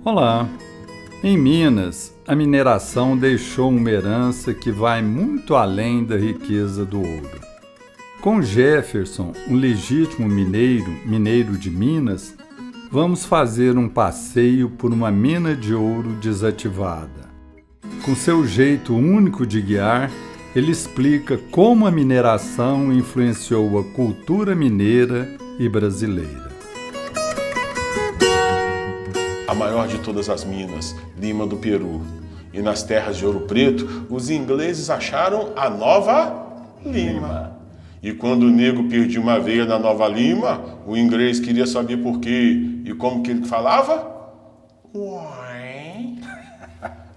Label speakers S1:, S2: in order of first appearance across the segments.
S1: Olá! Em Minas, a mineração deixou uma herança que vai muito além da riqueza do ouro. Com Jefferson, um legítimo mineiro de Minas, vamos fazer um passeio por uma mina de ouro desativada. Com seu jeito único de guiar, ele explica como a mineração influenciou a cultura mineira e brasileira.
S2: A maior de todas as minas, Lima do Peru. E nas terras de Ouro Preto, os ingleses acharam a Nova Lima. E quando o negro perdia uma veia na Nova Lima, o inglês queria saber por quê. E como que ele falava? Uai.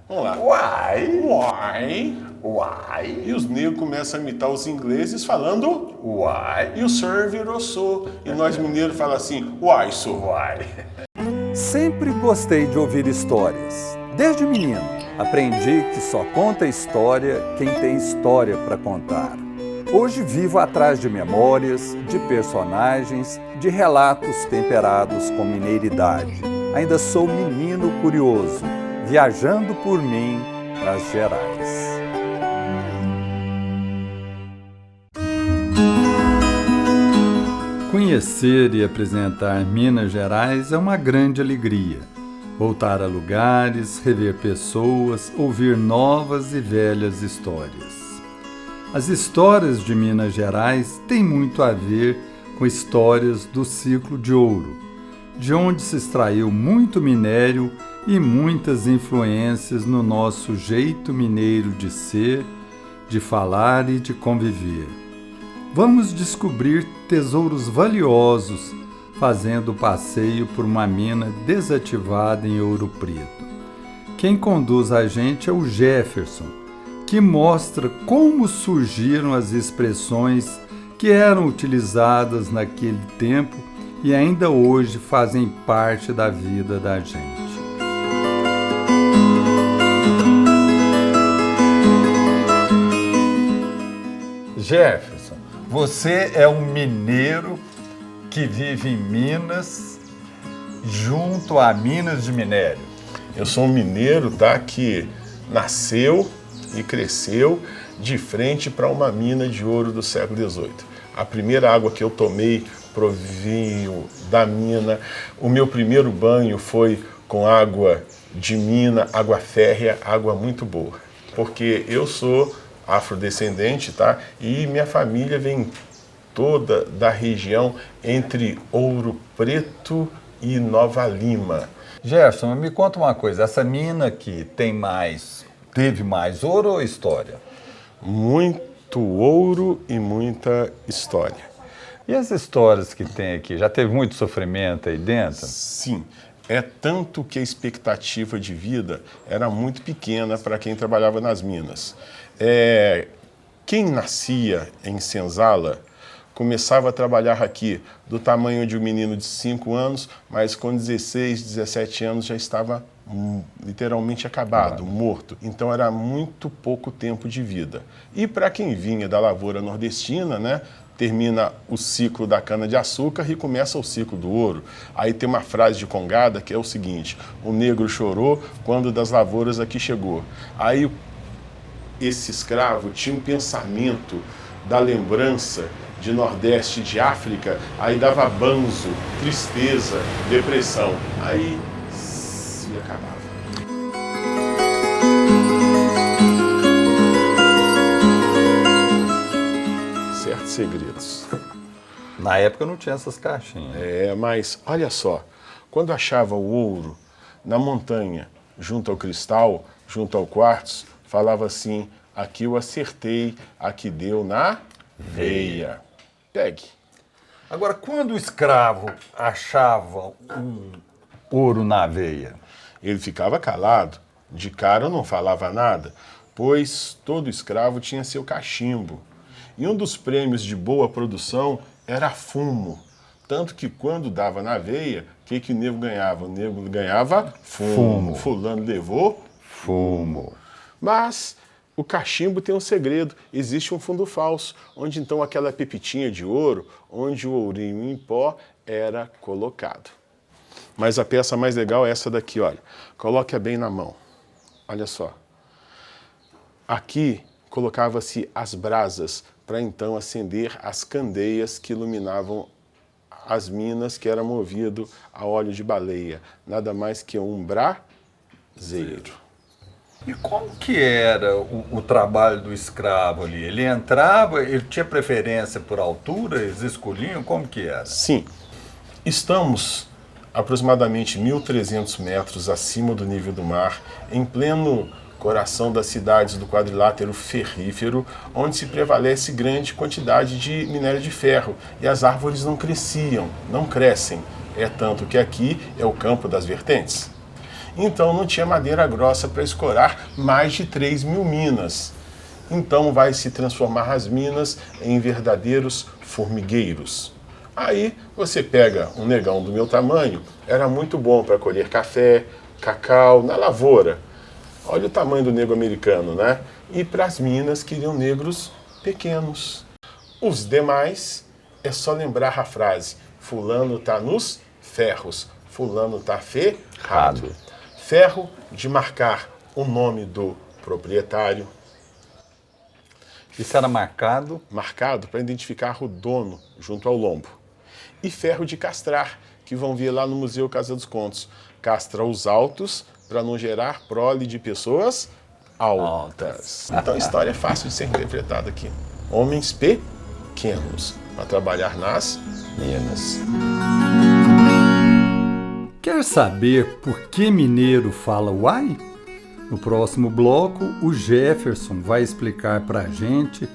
S2: Vamos lá.
S3: Uai.
S2: Uai.
S3: Uai.
S2: E os negros começam a imitar os ingleses falando
S3: Uai.
S2: e o sir virou sou. E nós mineiros falamos assim, uai, sou.
S3: Uai.
S1: Sempre gostei de ouvir histórias. Desde menino, aprendi que só conta história quem tem história para contar. Hoje vivo atrás de memórias, de personagens, de relatos temperados com mineiridade. Ainda sou menino curioso, viajando por mim nas Gerais. Conhecer e apresentar Minas Gerais é uma grande alegria. Voltar a lugares, rever pessoas, ouvir novas e velhas histórias. As histórias de Minas Gerais têm muito a ver com histórias do ciclo de ouro, de onde se extraiu muito minério e muitas influências no nosso jeito mineiro de ser, de falar e de conviver. Vamos descobrir tesouros valiosos fazendo o passeio por uma mina desativada em Ouro Preto. Quem conduz a gente é o Jefferson, que mostra como surgiram as expressões que eram utilizadas naquele tempo e ainda hoje fazem parte da vida da gente. Jefferson, você é um mineiro que vive em Minas, junto a Minas de Minério.
S2: Eu sou um mineiro, tá, que nasceu e cresceu de frente para uma mina de ouro do século XVIII. A primeira água que eu tomei provinha da mina. O meu primeiro banho foi com água de mina, água férrea, água muito boa. Porque eu sou afrodescendente, tá? E minha família vem toda da região entre Ouro Preto e Nova Lima.
S1: Jefferson, me conta uma coisa, essa mina aqui teve mais ouro ou história?
S2: Muito ouro e muita história.
S1: E as histórias que tem aqui? Já teve muito sofrimento aí dentro?
S2: Sim, é tanto que a expectativa de vida era muito pequena para quem trabalhava nas minas. Quem nascia em Senzala começava a trabalhar aqui do tamanho de um menino de 5 anos, mas com 16, 17 anos já estava literalmente acabado, morto. Então era muito pouco tempo de vida. E para quem vinha da lavoura nordestina, né, termina o ciclo da cana-de-açúcar e começa o ciclo do ouro. Aí tem uma frase de Congada que é o seguinte: o negro chorou quando das lavouras aqui chegou. Aí esse escravo tinha um pensamento da lembrança de Nordeste, de África, aí dava banzo, tristeza, depressão. Aí se acabava. Certos segredos.
S1: Na época não tinha essas caixinhas.
S2: Mas olha só, quando achava o ouro na montanha, junto ao cristal, junto ao quartzo, falava assim: aqui eu acertei, aqui deu na veia. Pegue.
S1: Agora, quando o escravo achava um ouro na veia?
S2: Ele ficava calado, de cara não falava nada, pois todo escravo tinha seu cachimbo. E um dos prêmios de boa produção era fumo. Tanto que quando dava na veia, o que o negro ganhava? O negro ganhava fumo. Fulano levou
S1: Fumo.
S2: Mas o cachimbo tem um segredo, existe um fundo falso, onde então aquela pepitinha de ouro, onde o ourinho em pó era colocado. Mas a peça mais legal é essa daqui, olha. Coloque-a bem na mão. Olha só. Aqui colocava-se as brasas para então acender as candeias que iluminavam as minas, que era movido a óleo de baleia. Nada mais que um braseiro.
S1: E como que era o trabalho do escravo ali? Ele entrava, ele tinha preferência por altura, eles escolhiam, como que era?
S2: Sim. Estamos aproximadamente 1.300 metros acima do nível do mar, em pleno coração das cidades do quadrilátero ferrífero, onde se prevalece grande quantidade de minério de ferro, e as árvores não cresciam, não crescem. É tanto que aqui é o campo das vertentes. Então não tinha madeira grossa para escorar mais de 3.000 minas. Então vai se transformar as minas em verdadeiros formigueiros. Aí você pega um negão do meu tamanho, era muito bom para colher café, cacau na lavoura. Olha o tamanho do negro americano, né? E para as minas queriam negros pequenos. Os demais é só lembrar a frase: fulano tá nos ferros, fulano tá ferrado. Ferro de marcar o nome do proprietário.
S1: Isso era marcado?
S2: Marcado para identificar o dono junto ao lombo. E ferro de castrar, que vão ver lá no Museu Casa dos Contos. Castra os altos para não gerar prole de pessoas altas. Então a história é fácil de ser interpretada aqui. Homens pequenos para trabalhar nas minas.
S1: Quer saber por que mineiro fala uai? No próximo bloco, o Jefferson vai explicar para a gente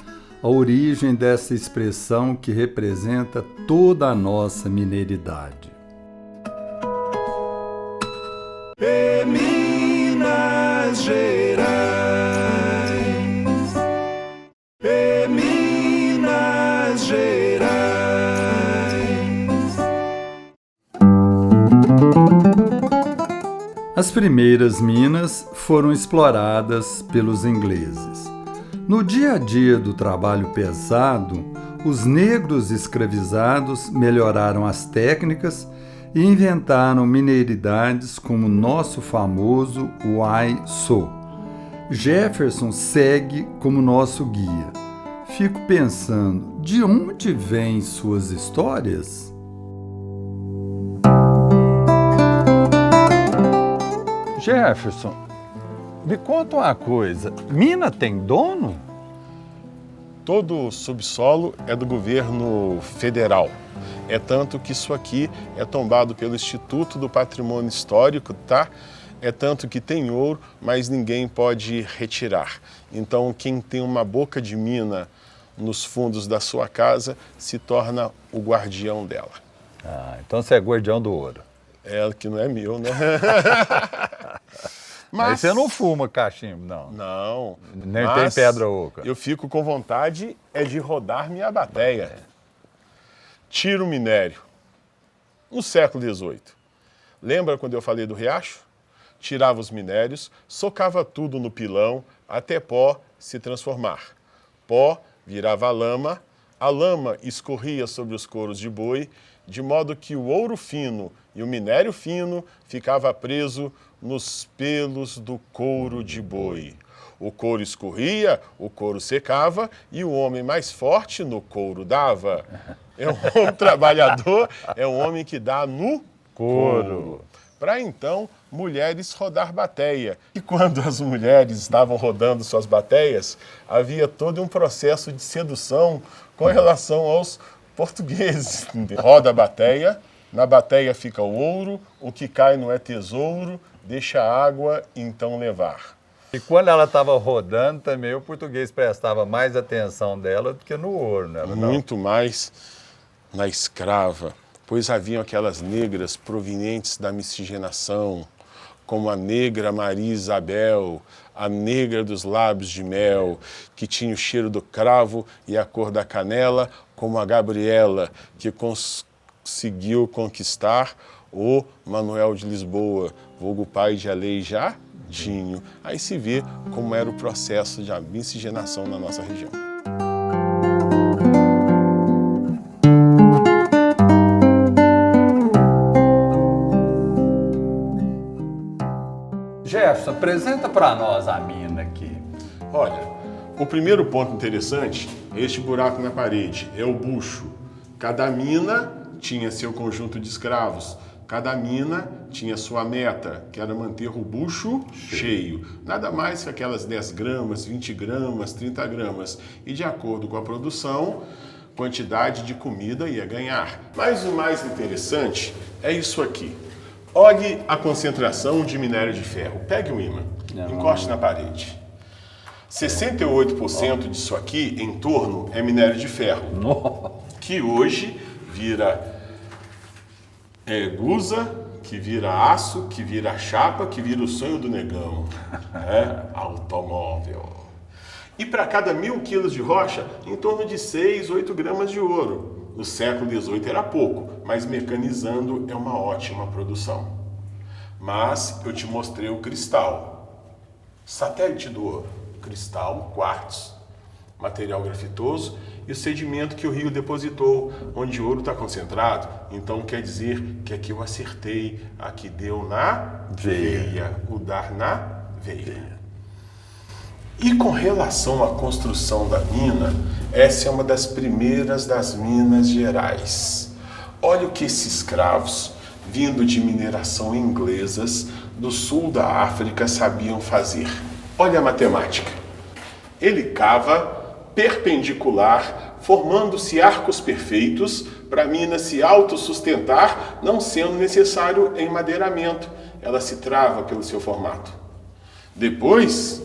S1: a origem dessa expressão que representa toda a nossa mineiridade.
S4: Minas Gerais, Minas Gerais.
S1: As primeiras minas foram exploradas pelos ingleses. No dia a dia do trabalho pesado, os negros escravizados melhoraram as técnicas e inventaram mineiridades como o nosso famoso uai-so. Jefferson segue como nosso guia. Fico pensando, de onde vêm suas histórias? Jefferson, me conta uma coisa, mina tem dono?
S2: Todo o subsolo é do governo federal. É tanto que isso aqui é tombado pelo Instituto do Patrimônio Histórico, tá? É tanto que tem ouro, mas ninguém pode retirar. Então, quem tem uma boca de mina nos fundos da sua casa se torna o guardião dela.
S1: Ah, então você é guardião do ouro.
S2: É, que não é meu, né?
S1: Mas você não fuma cachimbo, não?
S2: Não.
S1: Nem tem pedra oca.
S2: Eu fico com vontade de rodar minha bateia. Tiro minério. No século XVIII. Lembra quando eu falei do riacho? Tirava os minérios, socava tudo no pilão até pó se transformar. Pó virava lama, a lama escorria sobre os couros de boi, de modo que o ouro fino e o minério fino ficava preso nos pelos do couro de boi. O couro escorria, o couro secava e o homem mais forte no couro dava. É um homem trabalhador, é um homem que dá no couro. Para então, mulheres rodar bateia. E quando as mulheres estavam rodando suas bateias, havia todo um processo de sedução com relação aos portugueses. Roda a bateia, na bateia fica o ouro, o que cai não é tesouro, deixa a água então levar.
S1: E quando ela estava rodando também, o português prestava mais atenção dela do que no ouro, né?
S2: Muito mais na escrava, pois haviam aquelas negras provenientes da miscigenação, como a negra Maria Isabel, a negra dos lábios de mel, que tinha o cheiro do cravo e a cor da canela, como a Gabriela, que conseguiu conquistar o Manuel de Lisboa, vulgo pai de Aleijadinho. Aí se vê como era o processo de miscigenação na nossa região.
S1: processo. Apresenta para nós a mina aqui.
S2: Olha, o primeiro ponto interessante é este buraco na parede, é o bucho. Cada mina tinha seu conjunto de escravos. Cada mina tinha sua meta, que era manter o bucho cheio. Nada mais que aquelas 10 gramas, 20 gramas, 30 gramas. E de acordo com a produção, quantidade de comida ia ganhar. Mas o mais interessante é isso aqui. Olhe a concentração de minério de ferro. Pegue o ímã, encoste na parede. 68% disso aqui, em torno, é minério de ferro. Que hoje vira gusa, que vira aço, que vira chapa, que vira o sonho do negão. Automóvel. E para cada 1.000 quilos de rocha, em torno de 6, 8 gramas de ouro. No século XVIII era pouco, mas mecanizando é uma ótima produção. Mas eu te mostrei o cristal. Satélite do ouro. Cristal, quartzo, material grafitoso e o sedimento que o rio depositou, onde o ouro está concentrado. Então quer dizer que aqui eu acertei, aqui deu na veia, o dar na veia. E com relação à construção da mina, essa é uma das primeiras das Minas Gerais. Olha o que esses escravos, vindo de mineração inglesas do sul da África, sabiam fazer. Olha a matemática. Ele cava perpendicular, formando-se arcos perfeitos para a mina se autossustentar, não sendo necessário enmadeiramento. Ela se trava pelo seu formato. Depois,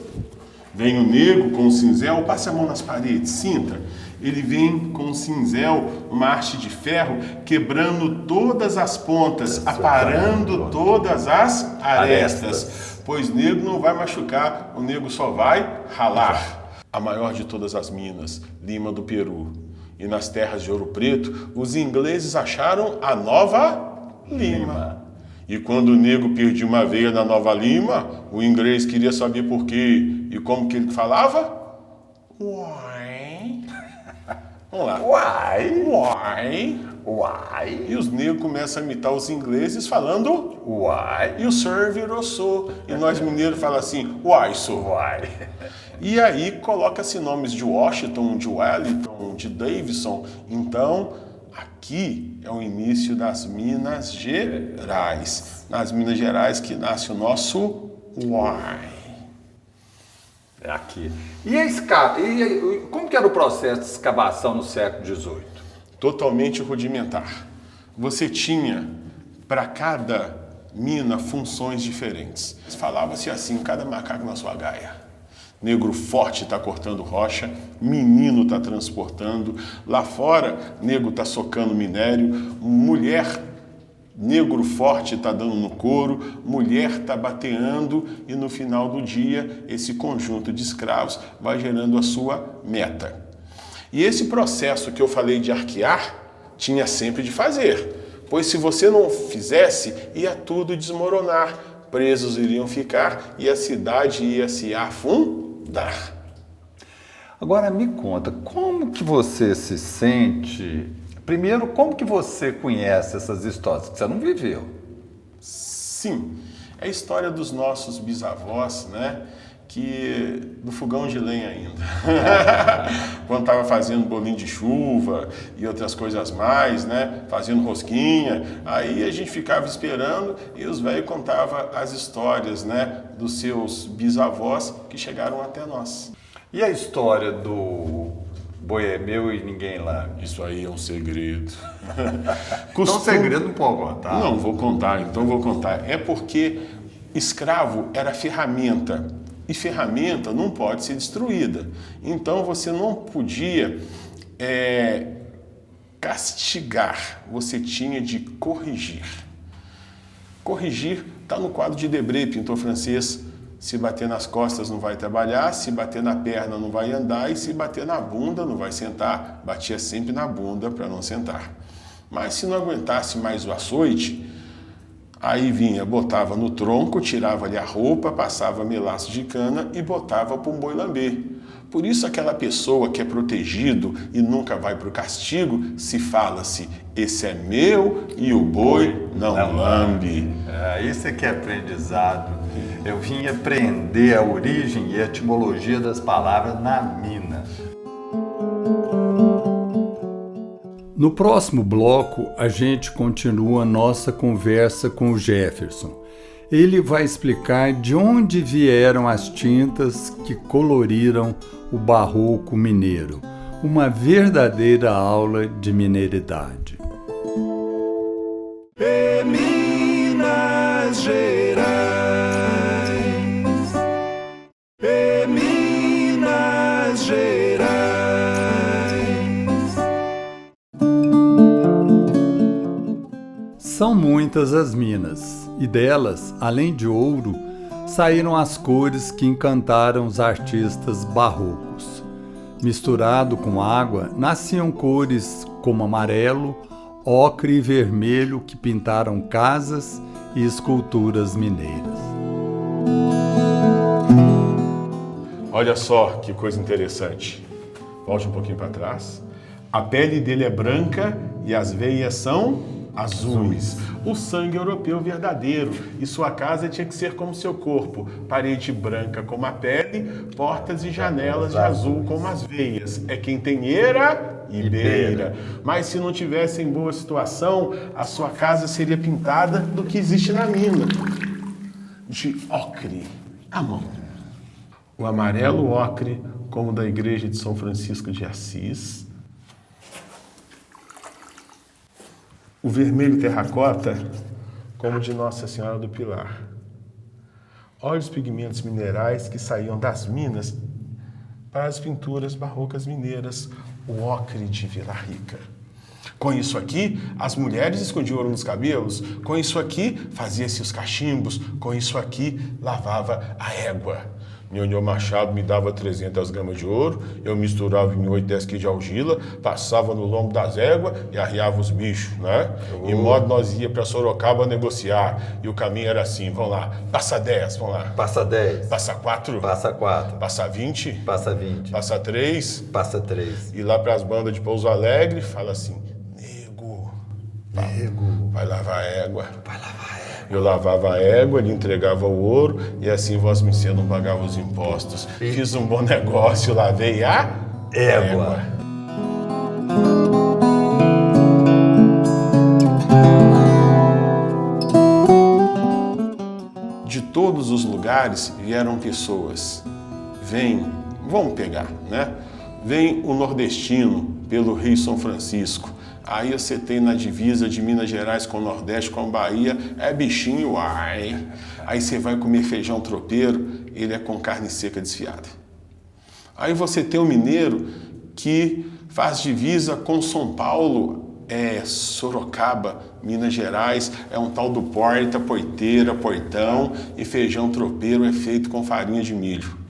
S2: vem o negro com o cinzel, passe a mão nas paredes, sinta. Ele vem com o cinzel, uma haste de ferro, quebrando todas as pontas, aparando todas as arestas. Pois negro não vai machucar, o negro só vai ralar. A maior de todas as minas, Lima do Peru. E nas terras de Ouro Preto, os ingleses acharam a Nova Lima. E quando o negro perdia uma veia na Nova Lima, o inglês queria saber por quê. E como que ele falava? Uai. Vamos lá.
S3: Uai.
S2: Uai.
S3: Uai.
S2: E os negros começam a imitar os ingleses falando
S3: Uai.
S2: e o sir virou sou. E nós mineiros falamos assim, uai, sou.
S3: Uai.
S2: E aí coloca-se nomes de Washington, de Wellington, de Davidson. Então, aqui é o início das Minas Gerais. Nas Minas Gerais que nasce o nosso uai.
S1: É aqui. Como que era o processo de escavação no século XVIII?
S2: Totalmente rudimentar. Você tinha, para cada mina, funções diferentes. Falava-se assim, cada macaco na sua gaia. Negro forte está cortando rocha, menino está transportando, lá fora, negro está socando minério, mulher, negro forte está dando no couro, mulher está bateando e no final do dia, esse conjunto de escravos vai gerando a sua meta. E esse processo que eu falei de arquear, tinha sempre de fazer, pois se você não fizesse, ia tudo desmoronar, presos iriam ficar e a cidade ia se afundar.
S1: Agora me conta, como que você se sente? Primeiro, como que você conhece essas histórias que você não viveu?
S2: Sim, é a história dos nossos bisavós, né? Que do fogão de lenha ainda. Quando estava fazendo bolinho de chuva e outras coisas mais, né? Fazendo rosquinha, aí a gente ficava esperando e os velhos contavam as histórias, né? Dos seus bisavós que chegaram até nós.
S1: E a história do boi é meu e ninguém lá?
S2: Isso aí é um segredo.
S1: Então segredo não pode contar.
S2: Não, vou contar, então vou contar. É porque escravo era ferramenta. E ferramenta não pode ser destruída. Então você não podia castigar, você tinha de corrigir. Corrigir está no quadro de Debré, pintor francês. Se bater nas costas não vai trabalhar, se bater na perna não vai andar e se bater na bunda não vai sentar. Batia sempre na bunda para não sentar. Mas se não aguentasse mais o açoite, aí vinha, botava no tronco, tirava-lhe a roupa, passava melaço de cana e botava para um boi lamber. Por isso aquela pessoa que é protegido e nunca vai para o castigo, se fala-se, esse é meu e o boi não lambe.
S1: Isso aqui é aprendizado. Eu vim aprender a origem e a etimologia das palavras na mina. No próximo bloco, a gente continua nossa conversa com o Jefferson. Ele vai explicar de onde vieram as tintas que coloriram o barroco mineiro. Uma verdadeira aula de mineiridade.
S4: Minas Gerais, Minas Gerais.
S1: São muitas as minas, e delas, além de ouro, saíram as cores que encantaram os artistas barrocos. Misturado com água, nasciam cores como amarelo, ocre e vermelho que pintaram casas e esculturas mineiras.
S2: Olha só que coisa interessante. Volte um pouquinho para trás. A pele dele é branca e as veias são azuis. O sangue europeu verdadeiro. E sua casa tinha que ser como seu corpo. Parede branca como a pele, portas e janelas de azul como as veias. É quem tem eira e beira. Mas se não tivesse em boa situação, a sua casa seria pintada do que existe na mina. De ocre, à mão. O amarelo ocre, como da igreja de São Francisco de Assis. O vermelho terracota, como de Nossa Senhora do Pilar. Olha os pigmentos minerais que saíam das minas para as pinturas barrocas mineiras, o ocre de Vila Rica. Com isso aqui, as mulheres escondiam ouro nos cabelos, com isso aqui, fazia-se os cachimbos, com isso aqui, lavava a égua. Nhonhô Machado me dava 300 gramas de ouro, eu misturava em 8, 10 quilos de argila, passava no lombo das éguas e arriava os bichos, né? Em modo nós ia para Sorocaba negociar, e o caminho era assim, vamos lá, passa 10, vamos lá.
S1: Passa 10.
S2: Passa 4.
S1: Passa 4.
S2: Passa 20.
S1: Passa 20.
S2: Passa 3.
S1: Passa 3.
S2: E lá para as bandas de Pouso Alegre, fala assim, nego, vai lavar a égua.
S1: Vai lavar a égua.
S2: Eu lavava a égua, ele entregava o ouro, e assim Vossa Missê não pagava os impostos. Fiz um bom negócio, lavei a égua. De todos os lugares vieram pessoas. Vamos pegar, né? Vem o nordestino pelo Rio São Francisco. Aí você tem na divisa de Minas Gerais com o Nordeste, com a Bahia, é bichinho, ai. Aí você vai comer feijão tropeiro, ele é com carne seca desfiada. Aí você tem o mineiro que faz divisa com São Paulo, é Sorocaba, Minas Gerais, é um tal do porta, porteira, portão, e feijão tropeiro é feito com farinha de milho.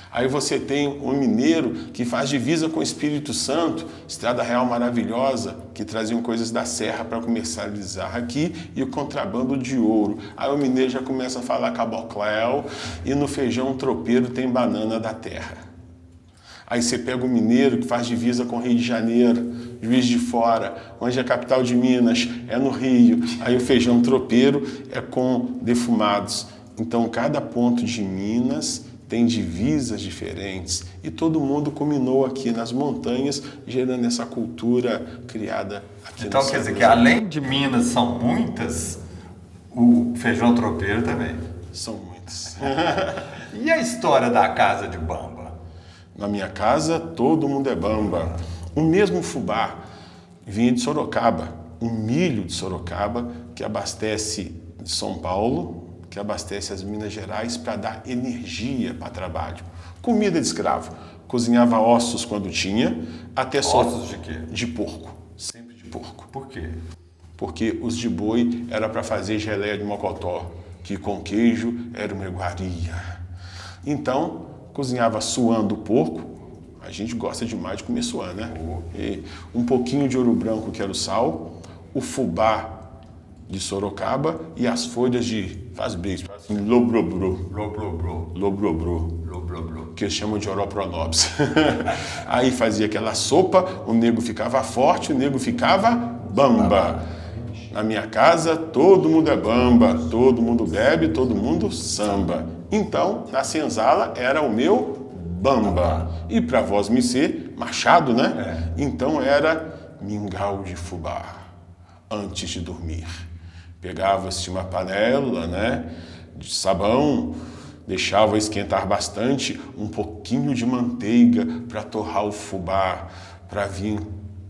S2: Aí você tem um mineiro que faz divisa com o Espírito Santo, estrada real maravilhosa, que traziam coisas da serra para comercializar aqui, e o contrabando de ouro. Aí o mineiro já começa a falar cabocléu, e no feijão tropeiro tem banana da terra. Aí você pega o mineiro que faz divisa com o Rio de Janeiro, Juiz de Fora, onde é a capital de Minas, é no Rio. Aí o feijão tropeiro é com defumados. Então cada ponto de Minas tem divisas diferentes e todo mundo combinou aqui nas montanhas, gerando essa cultura criada aqui.
S1: Então quer dizer que além de Minas são muitas, o feijão tropeiro também.
S2: São muitas.
S1: E a história da casa de Bamba?
S2: Na minha casa, todo mundo é Bamba. O mesmo fubá vinha de Sorocaba, um milho de Sorocaba que abastece São Paulo, que abastece as Minas Gerais para dar energia para trabalho. Comida de escravo. Cozinhava ossos quando tinha, até só...
S1: Ossos de quê?
S2: De porco. Sempre de porco.
S1: Por quê?
S2: Porque os de boi era para fazer geleia de mocotó, que com queijo era uma iguaria. Então, cozinhava suando o porco. A gente gosta demais de comer suando, né? E um pouquinho de ouro branco, que era o sal, o fubá de Sorocaba e as folhas de... Faz beijo, faz assim, lobrobrô.
S1: Lobrobrô.
S2: Lobrobrô.
S1: Lobrobrô.
S2: que eles chamam de oropronobis. Aí fazia aquela sopa, o nego ficava forte, o nego ficava bamba. Na minha casa, todo mundo é bamba, todo mundo bebe, todo mundo samba. Então, na senzala, era o meu bamba. E para vós me ser, machado, né? Então era mingau de fubá, antes de dormir. Pegava-se uma panela, né, de sabão, deixava esquentar bastante, um pouquinho de manteiga para torrar o fubá, para vir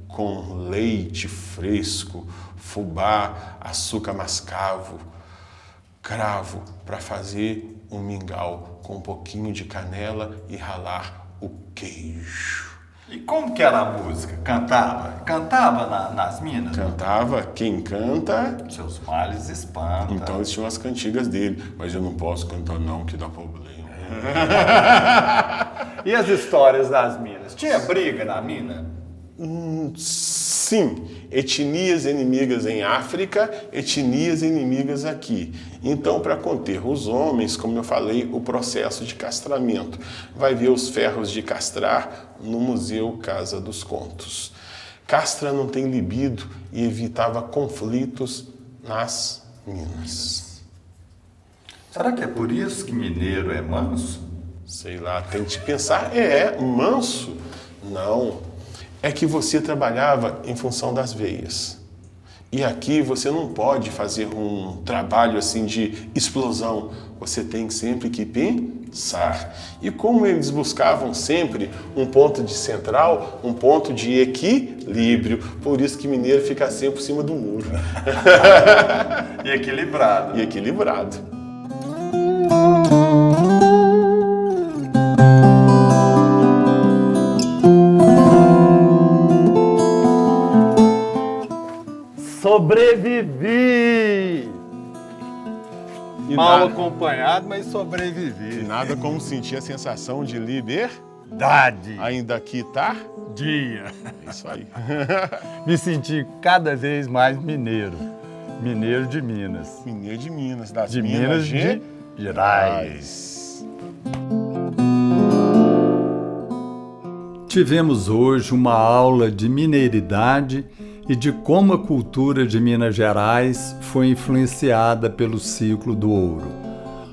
S2: com leite fresco, fubá, açúcar mascavo, cravo, para fazer um mingau com um pouquinho de canela e ralar o queijo.
S1: E como que era a música? Cantava? Cantava nas minas?
S2: Cantava, quem canta...
S1: Seus males espantam.
S2: Então eles tinham as cantigas dele, mas eu não posso cantar não, que dá problema.
S1: E as histórias das minas? Tinha briga na mina?
S2: Sim, etnias inimigas em África, etnias inimigas aqui. Então, para conter os homens, como eu falei, o processo de castramento. Vai ver os ferros de castrar no Museu Casa dos Contos. Castra não tem libido e evitava conflitos nas minas.
S1: Será que é por isso que mineiro é manso?
S2: Sei lá, tente pensar, manso? Não. É que você trabalhava em função das veias. E aqui você não pode fazer um trabalho assim de explosão. Você tem sempre que pensar. E como eles buscavam sempre um ponto de central, um ponto de equilíbrio, por isso que mineiro fica sempre por cima do muro.
S1: E equilibrado.
S2: E equilibrado.
S1: Sobrevivi!
S2: E
S1: Mal
S2: nada,
S1: acompanhado, mas sobrevivi.
S2: nada como sentir a sensação de liberdade. Ainda aqui tá?
S1: Dia.
S2: É isso aí.
S1: Me senti cada vez mais mineiro. Mineiro de Minas.
S2: Mineiro de Minas, das
S1: De
S2: Minas
S1: Gerais. Tivemos hoje uma aula de mineiridade e de como a cultura de Minas Gerais foi influenciada pelo ciclo do ouro.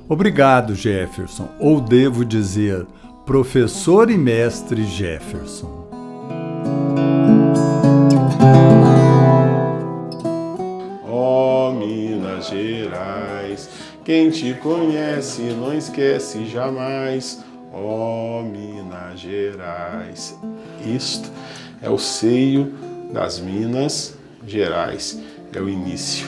S1: Obrigado, Jefferson, ou devo dizer, professor e mestre Jefferson.
S2: Ó Minas Gerais, quem te conhece não esquece jamais. Ó Minas Gerais. Isto é o seio das Minas Gerais, é o início.